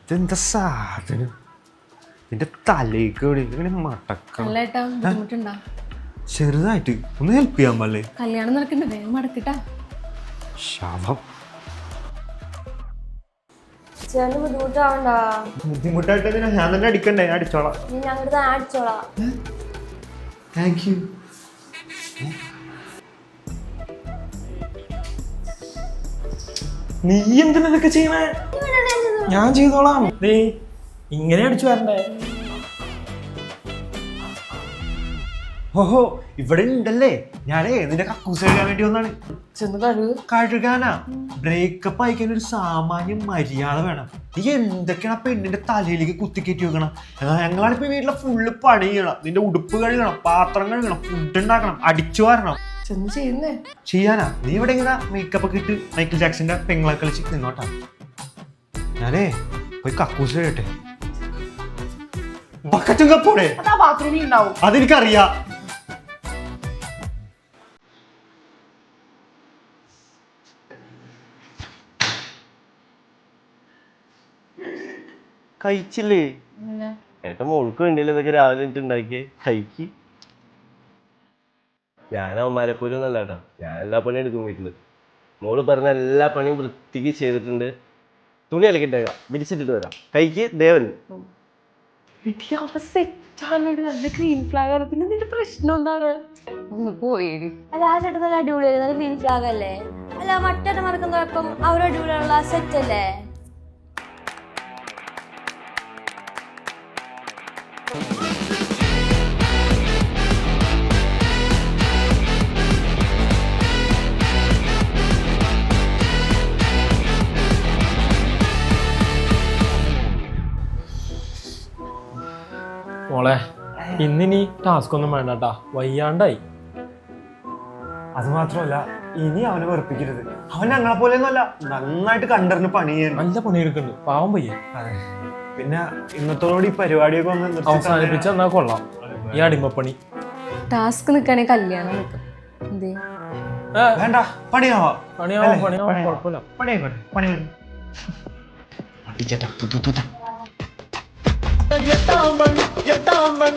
ഇതെന്താ സാധനം നിന്റെ തലേക്ക് ഇങ്ങനെ മടക്കണം ചെറുതായിട്ട് ഒന്ന് ഹെൽപ്പ് ചെയ്യാൻ പാടില്ലേ? കല്യാണം നടക്കണ്ടേ മടക്കിട്ടാ ശവം ബുദ്ധിമുട്ടായിട്ട് ഞാൻ തന്നെ അടിക്കണ്ടേ? അടിച്ചോളാം. Thank you. നീ എന്തിനൊക്കെ ചെയ്യണേ? ഞാൻ ചെയ്തോളാം. നീ ഇങ്ങനെ അടിച്ചു വരണ്ടേ? ഓഹോ ഇവിടെ ഉണ്ടല്ലേ. ഞാനേ നിന്റെ കക്കൂസ് കഴുകാൻ വേണ്ടി വന്നാണ്. കഴുകാനാ? ബ്രേക്കപ്പ് അയക്കാൻ ഒരു സാമാന്യ മര്യാദ വേണം. നീ എന്തൊക്കെയാണ് ആ പെണ്ണിന്റെ തലയിലേക്ക് കുത്തിക്കയറ്റി വെക്കണം? ഞങ്ങളാണിപ്പോ വീട്ടിലെ ഫുള്ള് പണി ചെയ്യണം. നിന്റെ ഉടുപ്പ് കഴുകണം, പാത്രം കഴുകണം, ഫുഡ് ഉണ്ടാക്കണം, അടിച്ചു വാരണം. ചെയ്യാനാ? നീ ഇവിടെ ഇങ്ങനെ മേക്കപ്പ് ഒക്കെ ഇട്ട് മൈക്കിൾ ജാക്സന്റെ പെങ്ങളെ കളിച്ച് നിന്നോട്ടാ. ഞാനേ പോയി കക്കൂസ് കഴിയട്ടെ. ബക്കറ്റും കപ്പോടെ അതെനിക്കറിയാം. കഴിച്ചില്ലേ? ഏട്ടൻ മോൾക്ക് വേണ്ടിയല്ലേ ഇതൊക്കെ രാവിലെ എനിക്ക് ഉണ്ടാക്കിയേ? കഴിക്ക്. ഞാൻ അവന്മാരെപ്പോലും ഒന്നല്ല കേട്ടോ. ഞാൻ എല്ലാ പണിയും എടുക്കും വീട്ടില്. മോള് പറഞ്ഞ എല്ലാ പണിയും വൃത്തിക്ക് ചെയ്തിട്ടുണ്ട്. തുണി അലക്കിട്ടേക്കാം, വിരിച്ചിട്ടിട്ട് വരാം. കഴിക്ക്. ദേവൻ ഗ്രീൻ ഫ്ലാഗ് നിന്റെ പ്രശ്നം എന്താണ്? പോയി അല്ല ആ ചേട്ടൻ നല്ല അടിപൊളിയല്ലേ, നല്ല ഗ്രീൻ ഫ്ലാഗ് അല്ലേ? അല്ല മറ്റേ മറക്കുന്നവർക്കും അവരും അടിപൊളിയുള്ള സെറ്റ് അല്ലേ? മോളെ ഇന്നിനി ടാസ്ക് ഒന്നും വേണ്ടട്ടാ, വയ്യാണ്ടായി. അത് മാത്രമല്ല ഇനി അവനെ വെറുപ്പിക്കരുത്. അവൻ ഞങ്ങളെ പോലെയൊന്നുമല്ല, നന്നായിട്ട് കണ്ടറിന് പണി ചെയ്യാൻ നല്ല പണിയെടുക്കുന്നുണ്ട്, പാവം പയ്യെ. പിന്നെ ഇന്നത്തോടുകൂടി ഈ പരിപാടിയൊക്കെ ഒന്ന് അവസാനിപ്പിച്ച എന്നാ കൊള്ളാം. ഈ അടിമപ്പണി ടാസ്ക് നിൽക്കാണെ കല്യാണം നിൽക്കും. എന്തേ വേണ്ട, പണിയാവാ കുഴപ്പമില്ല. പണിയായിക്കോട്ടെ, പണി ചേട്ടാ എത്താൻ